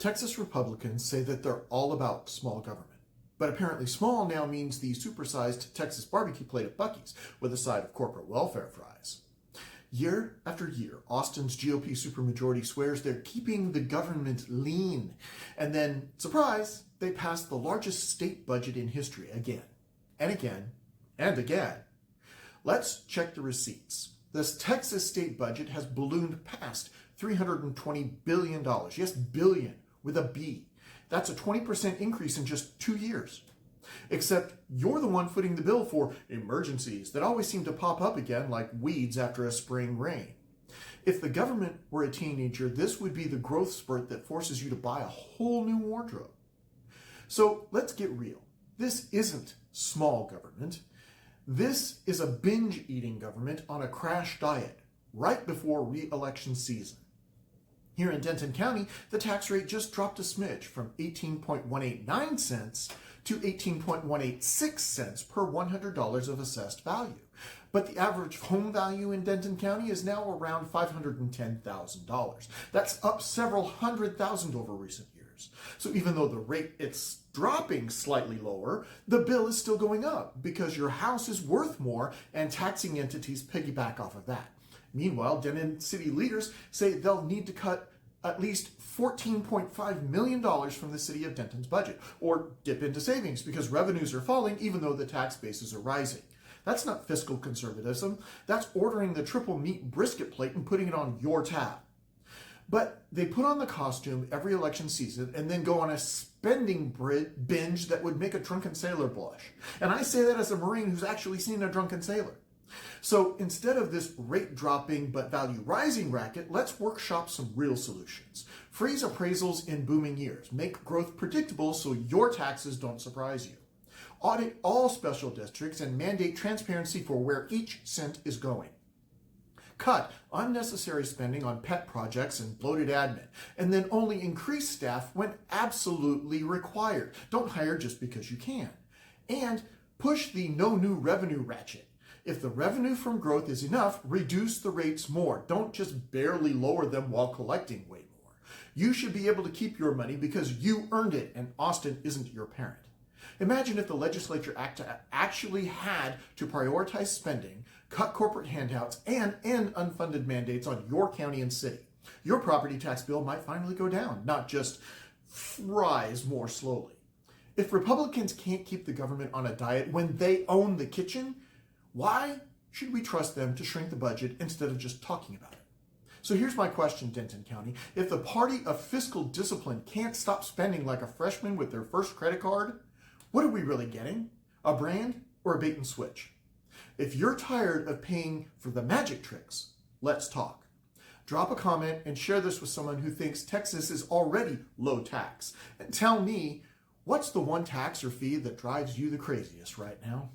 Texas Republicans say that they're all about small government. But apparently small now means the supersized Texas barbecue plate at Buc-ee's with a side of corporate welfare fries. Year after year, Austin's GOP supermajority swears they're keeping the government lean. And then, surprise, they passed the largest state budget in history again, and again, and again. Let's check the receipts. This Texas state budget has ballooned past $320 billion. Yes, billion, with a B. That's a 20% increase in just 2 years. Except you're the one footing the bill for emergencies that always seem to pop up again like weeds after a spring rain. If the government were a teenager, this would be the growth spurt that forces you to buy a whole new wardrobe. So let's get real. This isn't small government. This is a binge-eating government on a crash diet right before re-election season. Here in Denton County, the tax rate just dropped a smidge from 18.189 cents to 18.186 cents per $100 of assessed value. But the average home value in Denton County is now around $510,000. That's up several $100,000 over recent years. So even though the rate it's dropping slightly lower, the bill is still going up because your house is worth more and taxing entities piggyback off of that. Meanwhile, Denton city leaders say they'll need to cut at least $14.5 million from the city of Denton's budget, or dip into savings because revenues are falling even though the tax bases are rising. That's not fiscal conservatism. That's ordering the triple meat brisket plate and putting it on your tab. But they put on the costume every election season and then go on a spending binge that would make a drunken sailor blush. And I say that as a Marine who's actually seen a drunken sailor. So instead of this rate dropping but value rising racket, let's workshop some real solutions. Freeze appraisals in booming years. Make growth predictable so your taxes don't surprise you. Audit all special districts and mandate transparency for where each cent is going. Cut unnecessary spending on pet projects and bloated admin, and then only increase staff when absolutely required. Don't hire just because you can. And push the no new revenue ratchet. If the revenue from growth is enough, reduce the rates more. Don't just barely lower them while collecting way more. You should be able to keep your money because you earned it and Austin isn't your parent. Imagine if the legislature actually had to prioritize spending, cut corporate handouts, and end unfunded mandates on your county and city. Your property tax bill might finally go down, not just rise more slowly. If Republicans can't keep the government on a diet when they own the kitchen, why should we trust them to shrink the budget instead of just talking about it? So here's my question, Denton County. If the party of fiscal discipline can't stop spending like a freshman with their first credit card, what are we really getting? A brand or a bait and switch? If you're tired of paying for the magic tricks, let's talk. Drop a comment and share this with someone who thinks Texas is already low tax. And tell me, what's the one tax or fee that drives you the craziest right now?